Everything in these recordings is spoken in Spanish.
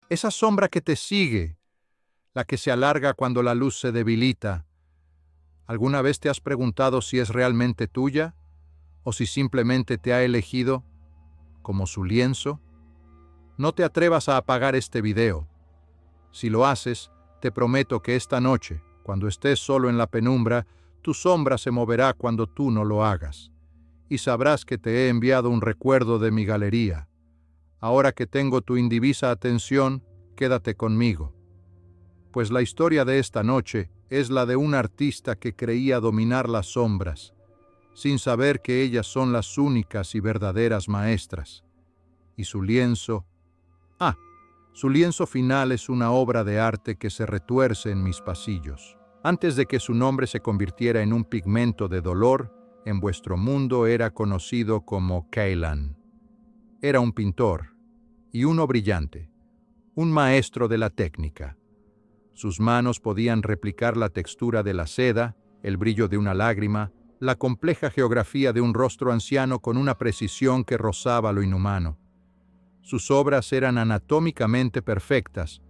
esa sombra que te sigue, la que se alarga cuando la luz se debilita. ¿Alguna vez te has preguntado si es realmente tuya o si simplemente te ha elegido como su lienzo? No te atrevas a apagar este video. Si lo haces, te prometo que esta noche, cuando estés solo en la penumbra, tu sombra se moverá cuando tú no lo hagas, y sabrás que te he enviado un recuerdo de mi galería. Ahora que tengo tu indivisa atención, quédate conmigo, pues la historia de esta noche es la de un artista que creía dominar las sombras, sin saber que ellas son las únicas y verdaderas maestras. Y su lienzo... su lienzo final es una obra de arte que se retuerce en mis pasillos. Antes de que su nombre se convirtiera en un pigmento de dolor, en vuestro mundo era conocido como Ceylan. Era un pintor, y uno brillante, un maestro de la técnica. Sus manos podían replicar la textura de la seda, el brillo de una lágrima, la compleja geografía de un rostro anciano con una precisión que rozaba lo inhumano. Sus obras eran anatómicamente perfectas,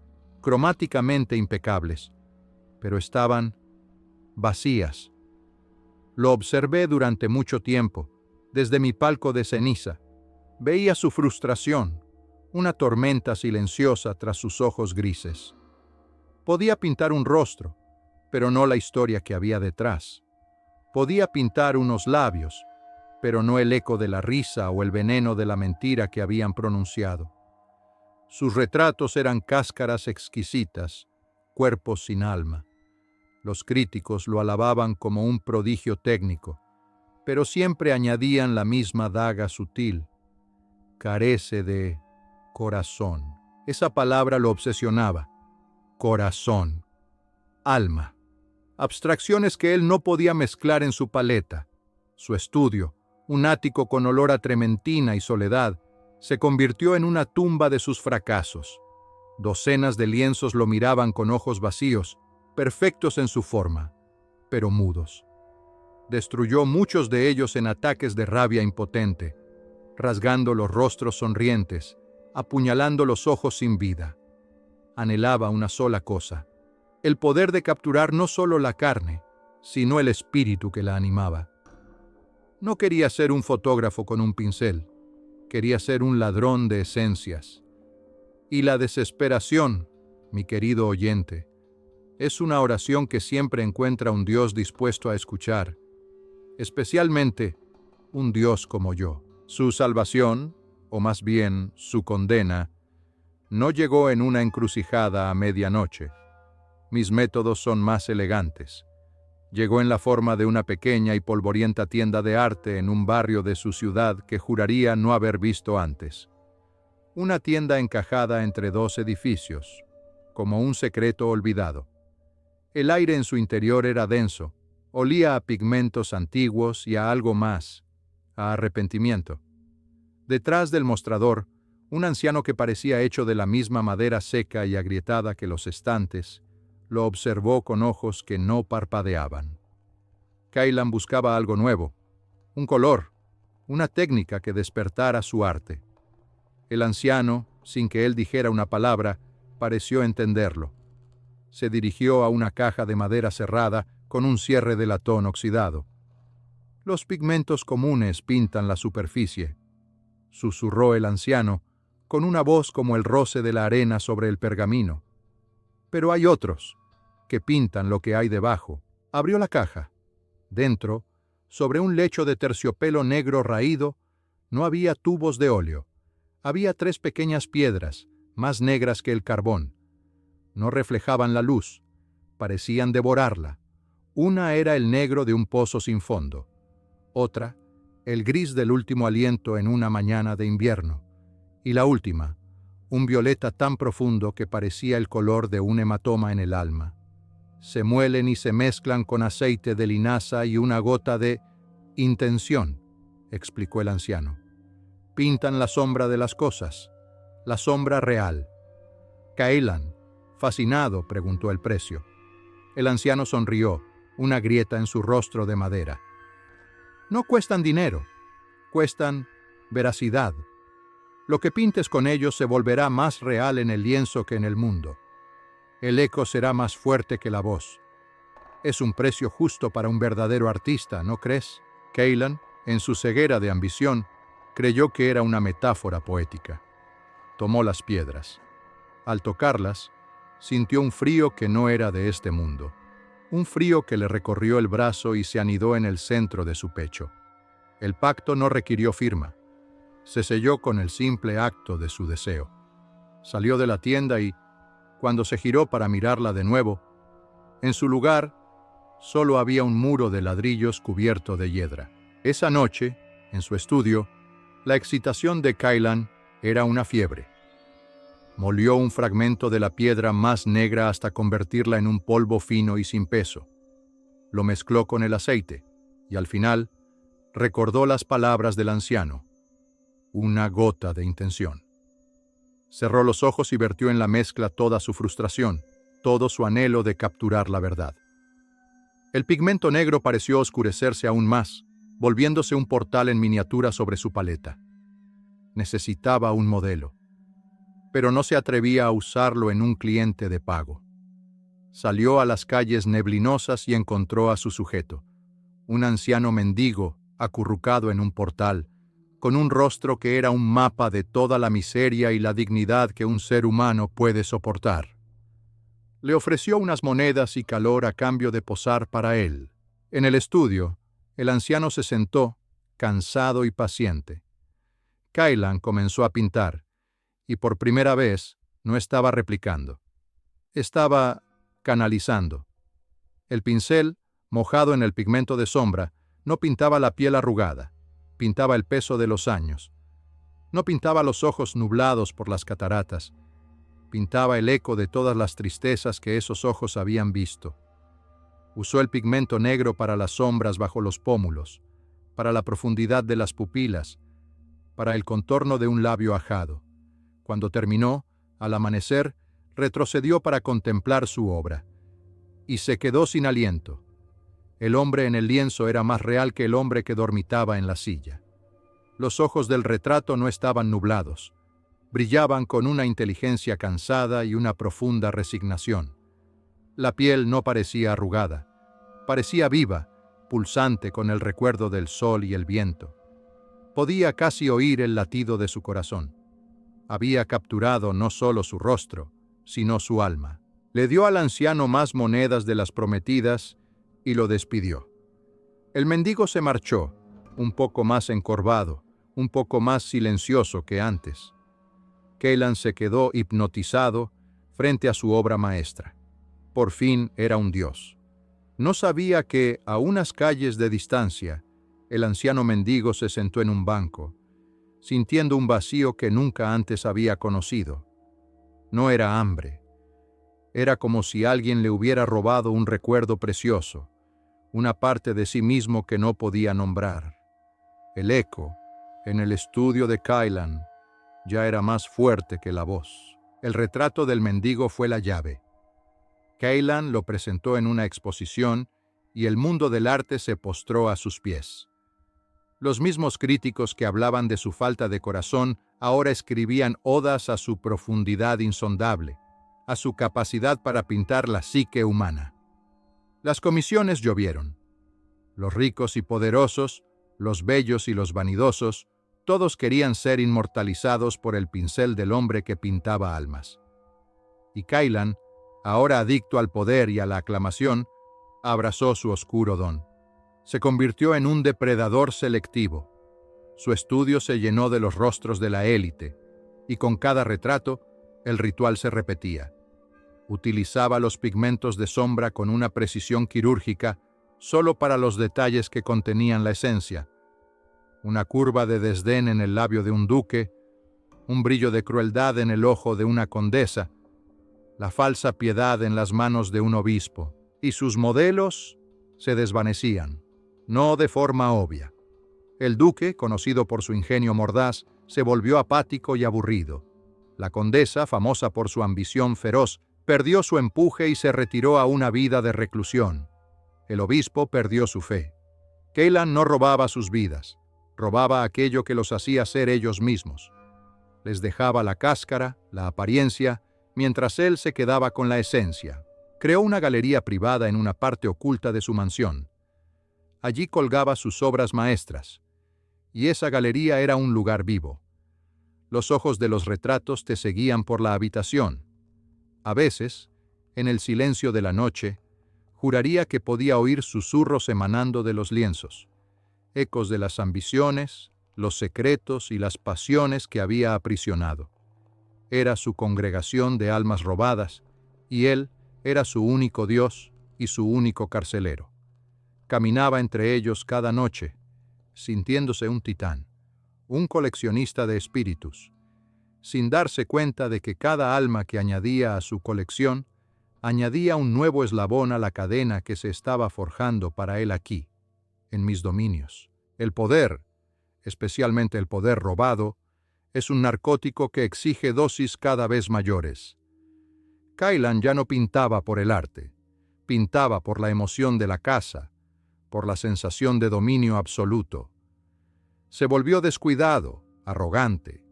cromáticamente impecables, pero estaban vacías. Lo observé durante mucho tiempo, desde mi palco de ceniza. Veía su frustración, una tormenta silenciosa tras sus ojos grises. Podía pintar un rostro, pero no la historia que había detrás. Podía pintar unos labios, pero no el eco de la risa o el veneno de la mentira que habían pronunciado. Sus retratos eran cáscaras exquisitas, cuerpos sin alma. Los críticos lo alababan como un prodigio técnico, pero siempre añadían la misma daga sutil. Carece de corazón. Esa palabra lo obsesionaba. Corazón. Alma. Abstracciones que él no podía mezclar en su paleta. Su estudio, un ático con olor a trementina y soledad, se convirtió en una tumba de sus fracasos. Docenas de lienzos lo miraban con ojos vacíos, perfectos en su forma, pero mudos. Destruyó muchos de ellos en ataques de rabia impotente, rasgando los rostros sonrientes, apuñalando los ojos sin vida. Anhelaba una sola cosa: el poder de capturar no solo la carne, sino el espíritu que la animaba. No quería ser un fotógrafo con un pincel, quería ser un ladrón de esencias. Y la desesperación, mi querido oyente, es una oración que siempre encuentra un Dios dispuesto a escuchar, especialmente un Dios como yo. Su salvación, o más bien su condena, no llegó en una encrucijada a medianoche. Mis métodos son más elegantes. Llegó en la forma de una pequeña y polvorienta tienda de arte en un barrio de su ciudad que juraría no haber visto antes. Una tienda encajada entre dos edificios, como un secreto olvidado. El aire en su interior era denso, olía a pigmentos antiguos y a algo más, a arrepentimiento. Detrás del mostrador, un anciano que parecía hecho de la misma madera seca y agrietada que los estantes, lo observó con ojos que no parpadeaban. Ceylan buscaba algo nuevo, un color, una técnica que despertara su arte. El anciano, sin que él dijera una palabra, pareció entenderlo. Se dirigió a una caja de madera cerrada con un cierre de latón oxidado. Los pigmentos comunes pintan la superficie, susurró el anciano, con una voz como el roce de la arena sobre el pergamino. Pero hay otros, que pintan lo que hay debajo. Abrió la caja. Dentro, sobre un lecho de terciopelo negro raído, no había tubos de óleo. Había 3 pequeñas piedras, más negras que el carbón. No reflejaban la luz, parecían devorarla. Una era el negro de un pozo sin fondo. Otra, el gris del último aliento en una mañana de invierno. Y la última, un violeta tan profundo que parecía el color de un hematoma en el alma. Se muelen y se mezclan con aceite de linaza y una gota de intención, explicó el anciano. Pintan la sombra de las cosas, la sombra real. Ceylan, fascinado, preguntó el precio. El anciano sonrió, una grieta en su rostro de madera. No cuestan dinero, cuestan veracidad. Lo que pintes con ellos se volverá más real en el lienzo que en el mundo. El eco será más fuerte que la voz. Es un precio justo para un verdadero artista, ¿no crees? Cailan, en su ceguera de ambición, creyó que era una metáfora poética. Tomó las piedras. Al tocarlas, sintió un frío que no era de este mundo. Un frío que le recorrió el brazo y se anidó en el centro de su pecho. El pacto no requirió firma. Se selló con el simple acto de su deseo. Salió de la tienda y, cuando se giró para mirarla de nuevo, en su lugar solo había un muro de ladrillos cubierto de hiedra. Esa noche, en su estudio, la excitación de Cailan era una fiebre. Molió un fragmento de la piedra más negra hasta convertirla en un polvo fino y sin peso. Lo mezcló con el aceite y al final recordó las palabras del anciano. Una gota de intención. Cerró los ojos y vertió en la mezcla toda su frustración, todo su anhelo de capturar la verdad. El pigmento negro pareció oscurecerse aún más, volviéndose un portal en miniatura sobre su paleta. Necesitaba un modelo, pero no se atrevía a usarlo en un cliente de pago. Salió a las calles neblinosas y encontró a su sujeto, un anciano mendigo acurrucado en un portal, con un rostro que era un mapa de toda la miseria y la dignidad que un ser humano puede soportar. Le ofreció unas monedas y calor a cambio de posar para él. En el estudio, el anciano se sentó, cansado y paciente. Cailan comenzó a pintar, y por primera vez no estaba replicando. Estaba canalizando. El pincel, mojado en el pigmento de sombra, no pintaba la piel arrugada, pintaba el peso de los años. No pintaba los ojos nublados por las cataratas, pintaba el eco de todas las tristezas que esos ojos habían visto. Usó el pigmento negro para las sombras bajo los pómulos, para la profundidad de las pupilas, para el contorno de un labio ajado. Cuando terminó, al amanecer, retrocedió para contemplar su obra, y se quedó sin aliento. El hombre en el lienzo era más real que el hombre que dormitaba en la silla. Los ojos del retrato no estaban nublados. Brillaban con una inteligencia cansada y una profunda resignación. La piel no parecía arrugada. Parecía viva, pulsante con el recuerdo del sol y el viento. Podía casi oír el latido de su corazón. Había capturado no solo su rostro, sino su alma. Le dio al anciano más monedas de las prometidas y lo despidió. El mendigo se marchó, un poco más encorvado, un poco más silencioso que antes. Cailan se quedó hipnotizado frente a su obra maestra. Por fin era un dios. No sabía que, a unas calles de distancia, el anciano mendigo se sentó en un banco, sintiendo un vacío que nunca antes había conocido. No era hambre. Era como si alguien le hubiera robado un recuerdo precioso, una parte de sí mismo que no podía nombrar. El eco, en el estudio de Cailan, ya era más fuerte que la voz. El retrato del mendigo fue la llave. Cailan lo presentó en una exposición y el mundo del arte se postró a sus pies. Los mismos críticos que hablaban de su falta de corazón ahora escribían odas a su profundidad insondable, a su capacidad para pintar la psique humana. Las comisiones llovieron. Los ricos y poderosos, los bellos y los vanidosos, todos querían ser inmortalizados por el pincel del hombre que pintaba almas. Y Cailan, ahora adicto al poder y a la aclamación, abrazó su oscuro don. Se convirtió en un depredador selectivo. Su estudio se llenó de los rostros de la élite, y con cada retrato, el ritual se repetía. Utilizaba los pigmentos de sombra con una precisión quirúrgica solo para los detalles que contenían la esencia. Una curva de desdén en el labio de un duque, un brillo de crueldad en el ojo de una condesa, la falsa piedad en las manos de un obispo, y sus modelos se desvanecían, no de forma obvia. El duque, conocido por su ingenio mordaz, se volvió apático y aburrido. La condesa, famosa por su ambición feroz, perdió su empuje y se retiró a una vida de reclusión. El obispo perdió su fe. Cailan no robaba sus vidas, robaba aquello que los hacía ser ellos mismos. Les dejaba la cáscara, la apariencia, mientras él se quedaba con la esencia. Creó una galería privada en una parte oculta de su mansión. Allí colgaba sus obras maestras, y esa galería era un lugar vivo. Los ojos de los retratos te seguían por la habitación. A veces, en el silencio de la noche, juraría que podía oír susurros emanando de los lienzos, ecos de las ambiciones, los secretos y las pasiones que había aprisionado. Era su congregación de almas robadas, y él era su único Dios y su único carcelero. Caminaba entre ellos cada noche, sintiéndose un titán, un coleccionista de espíritus, sin darse cuenta de que cada alma que añadía a su colección añadía un nuevo eslabón a la cadena que se estaba forjando para él aquí, en mis dominios. El poder, especialmente el poder robado, es un narcótico que exige dosis cada vez mayores. Kailan ya no pintaba por el arte, pintaba por la emoción de la caza, por la sensación de dominio absoluto. Se volvió descuidado, arrogante.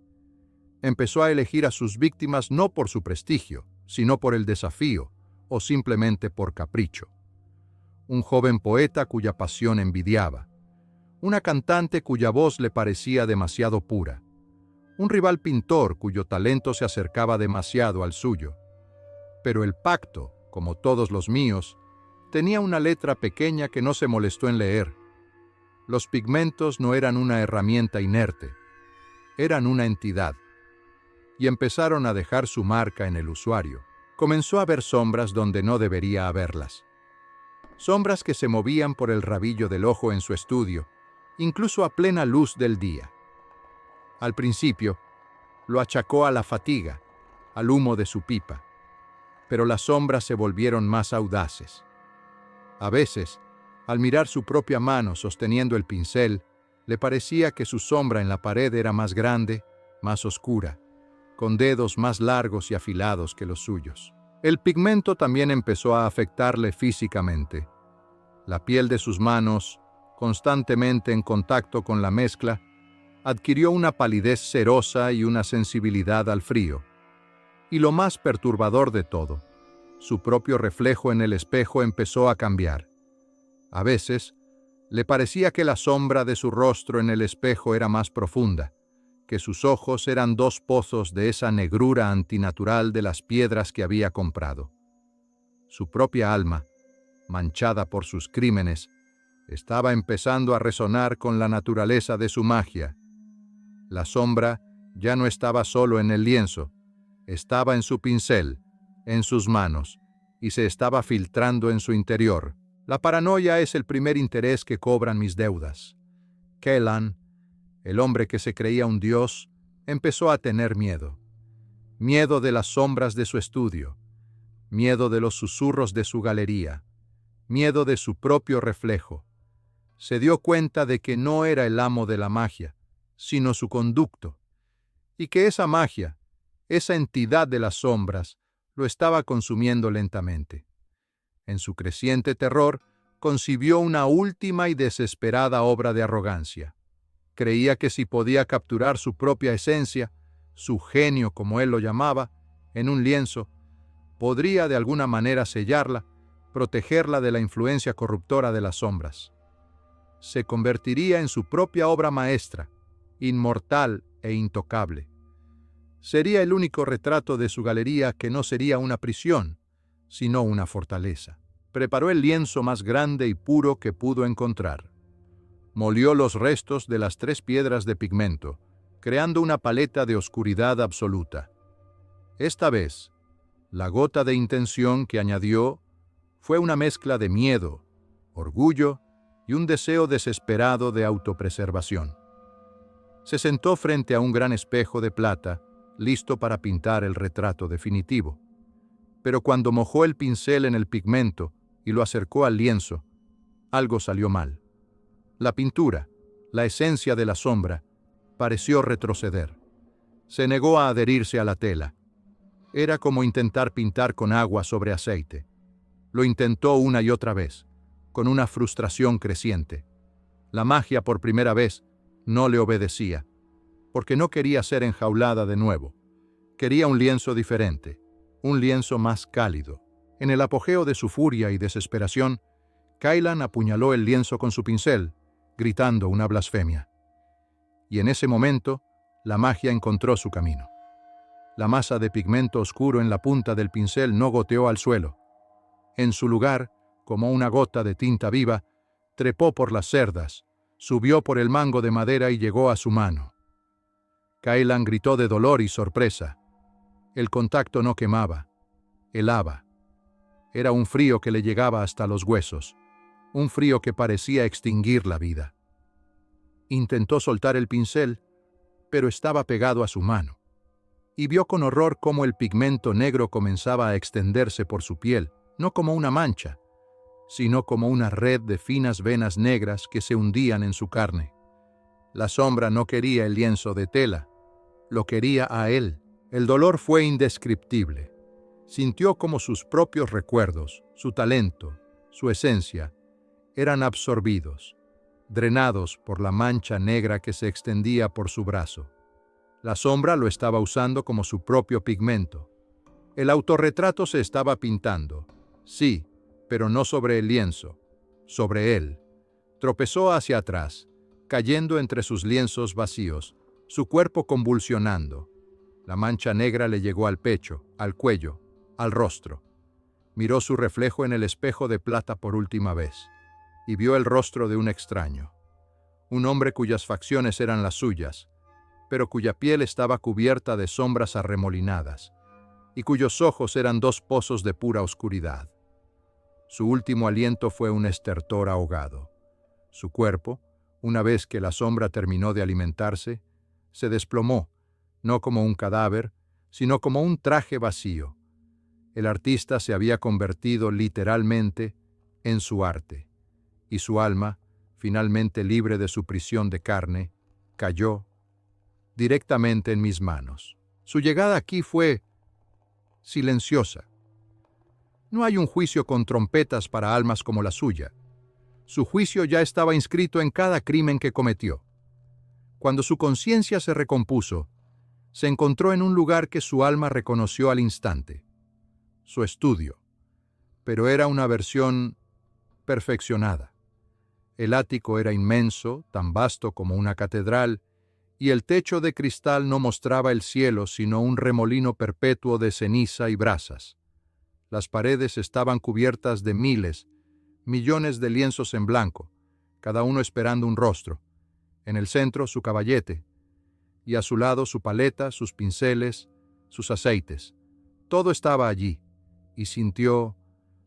Empezó a elegir a sus víctimas no por su prestigio, sino por el desafío, o simplemente por capricho. Un joven poeta cuya pasión envidiaba. Una cantante cuya voz le parecía demasiado pura. Un rival pintor cuyo talento se acercaba demasiado al suyo. Pero el pacto, como todos los míos, tenía una letra pequeña que no se molestó en leer. Los pigmentos no eran una herramienta inerte, eran una entidad. Y empezaron a dejar su marca en el usuario. Comenzó a ver sombras donde no debería haberlas. Sombras que se movían por el rabillo del ojo en su estudio, incluso a plena luz del día. Al principio, lo achacó a la fatiga, al humo de su pipa, pero las sombras se volvieron más audaces. A veces, al mirar su propia mano sosteniendo el pincel, le parecía que su sombra en la pared era más grande, más oscura, con dedos más largos y afilados que los suyos. El pigmento también empezó a afectarle físicamente. La piel de sus manos, constantemente en contacto con la mezcla, adquirió una palidez cerosa y una sensibilidad al frío. Y lo más perturbador de todo, su propio reflejo en el espejo empezó a cambiar. A veces, le parecía que la sombra de su rostro en el espejo era más profunda, que sus ojos eran dos pozos de esa negrura antinatural de las piedras que había comprado. Su propia alma, manchada por sus crímenes, estaba empezando a resonar con la naturaleza de su magia. La sombra ya no estaba solo en el lienzo, estaba en su pincel, en sus manos, y se estaba filtrando en su interior. La paranoia es el primer interés que cobran mis deudas. Kellan, el hombre que se creía un dios, empezó a tener miedo. Miedo de las sombras de su estudio, miedo de los susurros de su galería, miedo de su propio reflejo. Se dio cuenta de que no era el amo de la magia, sino su conducto, y que esa magia, esa entidad de las sombras, lo estaba consumiendo lentamente. En su creciente terror, concibió una última y desesperada obra de arrogancia. Creía que si podía capturar su propia esencia, su genio como él lo llamaba, en un lienzo, podría de alguna manera sellarla, protegerla de la influencia corruptora de las sombras. Se convertiría en su propia obra maestra, inmortal e intocable. Sería el único retrato de su galería que no sería una prisión, sino una fortaleza. Preparó el lienzo más grande y puro que pudo encontrar. Molió los restos de las 3 piedras de pigmento, creando una paleta de oscuridad absoluta. Esta vez, la gota de intención que añadió fue una mezcla de miedo, orgullo y un deseo desesperado de autopreservación. Se sentó frente a un gran espejo de plata, listo para pintar el retrato definitivo. Pero cuando mojó el pincel en el pigmento y lo acercó al lienzo, algo salió mal. La pintura, la esencia de la sombra, pareció retroceder. Se negó a adherirse a la tela. Era como intentar pintar con agua sobre aceite. Lo intentó una y otra vez, con una frustración creciente. La magia, por primera vez, no le obedecía. porque no quería ser enjaulada de nuevo. Quería un lienzo diferente, un lienzo más cálido. En el apogeo de su furia y desesperación, Kailan apuñaló el lienzo con su pincel, gritando una blasfemia. Y en ese momento, la magia encontró su camino. La masa de pigmento oscuro en la punta del pincel no goteó al suelo. En su lugar, como una gota de tinta viva, trepó por las cerdas, subió por el mango de madera y llegó a su mano. Kailan gritó de dolor y sorpresa. El contacto no quemaba, helaba. Era un frío que le llegaba hasta los huesos, un frío que parecía extinguir la vida. Intentó soltar el pincel, pero estaba pegado a su mano, y vio con horror cómo el pigmento negro comenzaba a extenderse por su piel, no como una mancha, sino como una red de finas venas negras que se hundían en su carne. La sombra no quería el lienzo de tela, lo quería a él. El dolor fue indescriptible. Sintió como sus propios recuerdos, su talento, su esencia, eran absorbidos, drenados por la mancha negra que se extendía por su brazo. La sombra lo estaba usando como su propio pigmento. El autorretrato se estaba pintando, sí, pero no sobre el lienzo, sobre él. Tropezó hacia atrás, cayendo entre sus lienzos vacíos, su cuerpo convulsionando. La mancha negra le llegó al pecho, al cuello, al rostro. Miró su reflejo en el espejo de plata por última vez, y vio el rostro de un extraño. Un hombre cuyas facciones eran las suyas, pero cuya piel estaba cubierta de sombras arremolinadas, y cuyos ojos eran dos pozos de pura oscuridad. Su último aliento fue un estertor ahogado. Su cuerpo, una vez que la sombra terminó de alimentarse, se desplomó, no como un cadáver, sino como un traje vacío. El artista se había convertido literalmente en su arte, y su alma, finalmente libre de su prisión de carne, cayó directamente en mis manos. Su llegada aquí fue silenciosa. No hay un juicio con trompetas para almas como la suya. Su juicio ya estaba inscrito en cada crimen que cometió. Cuando su conciencia se recompuso, se encontró en un lugar que su alma reconoció al instante: su estudio. Pero era una versión perfeccionada. El ático era inmenso, tan vasto como una catedral, y el techo de cristal no mostraba el cielo sino un remolino perpetuo de ceniza y brasas. Las paredes estaban cubiertas de miles, millones de lienzos en blanco, cada uno esperando un rostro. En el centro su caballete, y a su lado su paleta, sus pinceles, sus aceites. Todo estaba allí, y sintió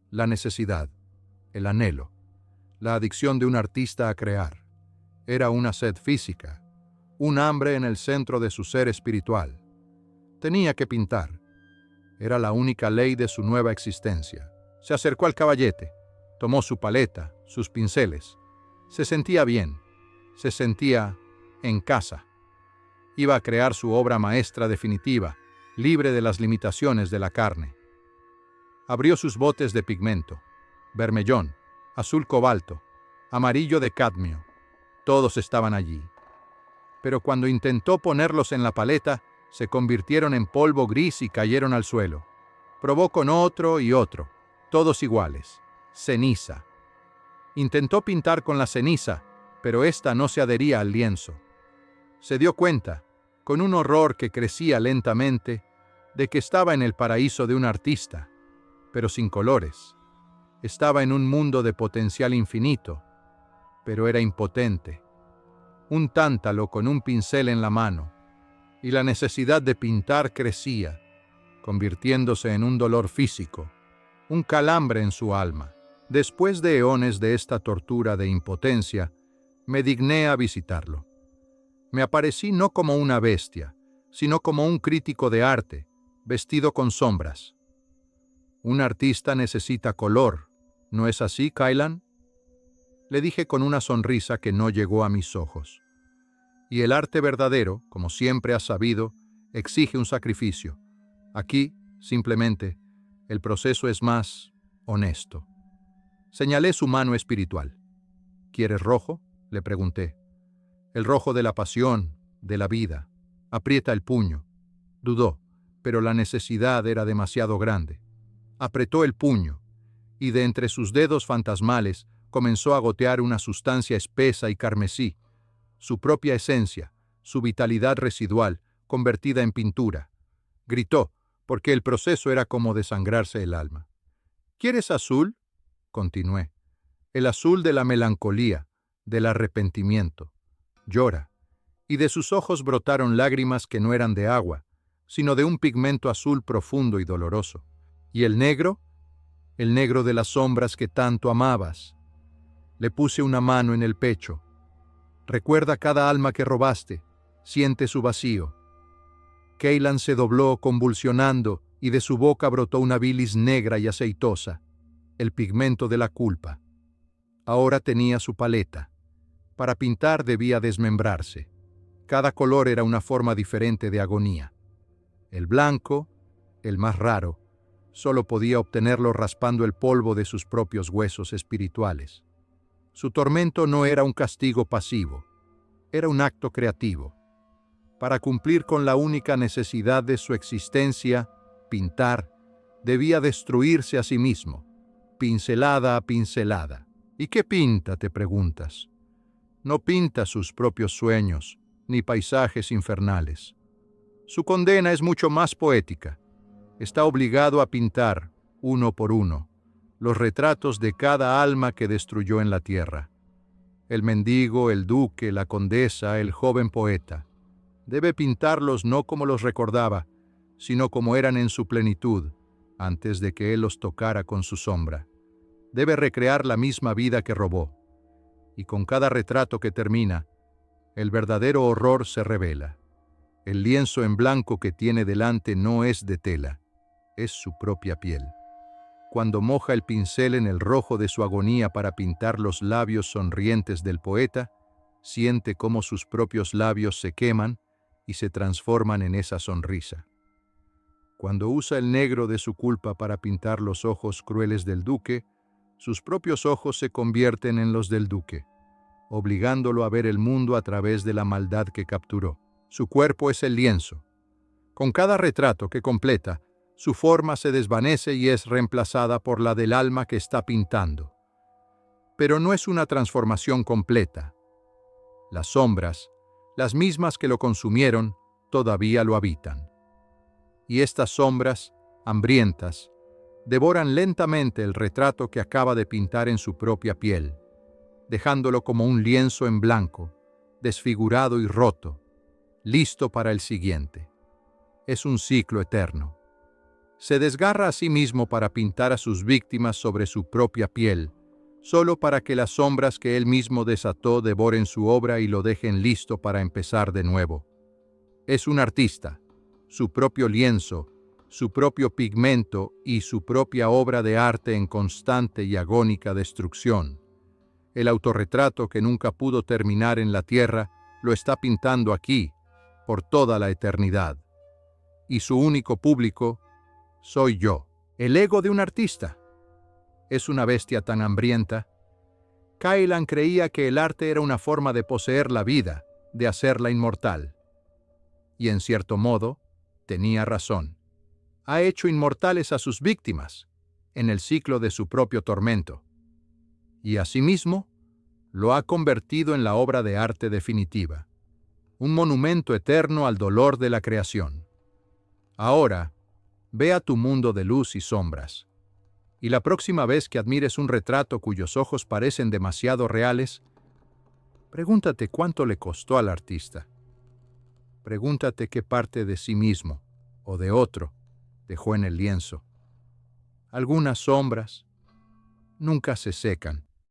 la necesidad, el anhelo, la adicción de un artista a crear. Era una sed física, un hambre en el centro de su ser espiritual. Tenía que pintar. Era la única ley de su nueva existencia. Se acercó al caballete, tomó su paleta, sus pinceles. Se sentía bien, se sentía en casa. Iba a crear su obra maestra definitiva, libre de las limitaciones de la carne. Abrió sus botes de pigmento, bermellón, azul cobalto, amarillo de cadmio. Todos estaban allí. Pero cuando intentó ponerlos en la paleta, se convirtieron en polvo gris y cayeron al suelo. Probó con otro y otro, todos iguales, ceniza. Intentó pintar con la ceniza, pero ésta no se adhería al lienzo. Se dio cuenta, con un horror que crecía lentamente, de que estaba en el paraíso de un artista, pero sin colores. Estaba en un mundo de potencial infinito, pero era impotente. Un tántalo con un pincel en la mano, y la necesidad de pintar crecía, convirtiéndose en un dolor físico, un calambre en su alma. Después de eones de esta tortura de impotencia, me digné a visitarlo. Me aparecí no como una bestia, sino como un crítico de arte, vestido con sombras. Un artista necesita color, ¿no es así, Kailan? Le dije con una sonrisa que no llegó a mis ojos. Y el arte verdadero, como siempre has sabido, exige un sacrificio. Aquí, simplemente, el proceso es más honesto. Señalé su mano espiritual. ¿Quieres rojo?, le pregunté. El rojo de la pasión, de la vida. Aprieta el puño. Dudó, pero la necesidad era demasiado grande. Apretó el puño, y de entre sus dedos fantasmales comenzó a gotear una sustancia espesa y carmesí, su propia esencia, su vitalidad residual, convertida en pintura. Gritó, porque el proceso era como desangrarse el alma. ¿Quieres azul? Continué. El azul de la melancolía, del arrepentimiento. Llora. Y de sus ojos brotaron lágrimas que no eran de agua, sino de un pigmento azul profundo y doloroso. ¿Y el negro? El negro de las sombras que tanto amabas. Le puse una mano en el pecho. Recuerda cada alma que robaste, siente su vacío. Ceylan se dobló convulsionando y de su boca brotó una bilis negra y aceitosa, el pigmento de la culpa. Ahora tenía su paleta. Para pintar debía desmembrarse. Cada color era una forma diferente de agonía. El blanco, el más raro, solo podía obtenerlo raspando el polvo de sus propios huesos espirituales. Su tormento no era un castigo pasivo, era un acto creativo. Para cumplir con la única necesidad de su existencia, pintar, debía destruirse a sí mismo, pincelada a pincelada. ¿Y qué pinta?, te preguntas. No pinta sus propios sueños, ni paisajes infernales. Su condena es mucho más poética. Está obligado a pintar, uno por uno, los retratos de cada alma que destruyó en la tierra. El mendigo, el duque, la condesa, el joven poeta. Debe pintarlos no como los recordaba, sino como eran en su plenitud, antes de que él los tocara con su sombra. Debe recrear la misma vida que robó. Y con cada retrato que termina, el verdadero horror se revela. El lienzo en blanco que tiene delante no es de tela, es su propia piel. Cuando moja el pincel en el rojo de su agonía para pintar los labios sonrientes del poeta, siente cómo sus propios labios se queman y se transforman en esa sonrisa. Cuando usa el negro de su culpa para pintar los ojos crueles del duque, sus propios ojos se convierten en los del duque, obligándolo a ver el mundo a través de la maldad que capturó. Su cuerpo es el lienzo. Con cada retrato que completa, su forma se desvanece y es reemplazada por la del alma que está pintando. Pero no es una transformación completa. Las sombras, las mismas que lo consumieron, todavía lo habitan. Y estas sombras, hambrientas, devoran lentamente el retrato que acaba de pintar en su propia piel, dejándolo como un lienzo en blanco, desfigurado y roto, listo para el siguiente. Es un ciclo eterno. Se desgarra a sí mismo para pintar a sus víctimas sobre su propia piel, solo para que las sombras que él mismo desató devoren su obra y lo dejen listo para empezar de nuevo. Es un artista, su propio lienzo, su propio pigmento y su propia obra de arte en constante y agónica destrucción. El autorretrato que nunca pudo terminar en la tierra lo está pintando aquí, por toda la eternidad. Y su único público soy yo, el ego de un artista. Es una bestia tan hambrienta. Ceylan creía que el arte era una forma de poseer la vida, de hacerla inmortal. Y en cierto modo, tenía razón. Ha hecho inmortales a sus víctimas, en el ciclo de su propio tormento. Y asimismo, lo ha convertido en la obra de arte definitiva, un monumento eterno al dolor de la creación. Ahora, ve a tu mundo de luz y sombras, y la próxima vez que admires un retrato cuyos ojos parecen demasiado reales, pregúntate cuánto le costó al artista. Pregúntate qué parte de sí mismo o de otro dejó en el lienzo. Algunas sombras nunca se secan,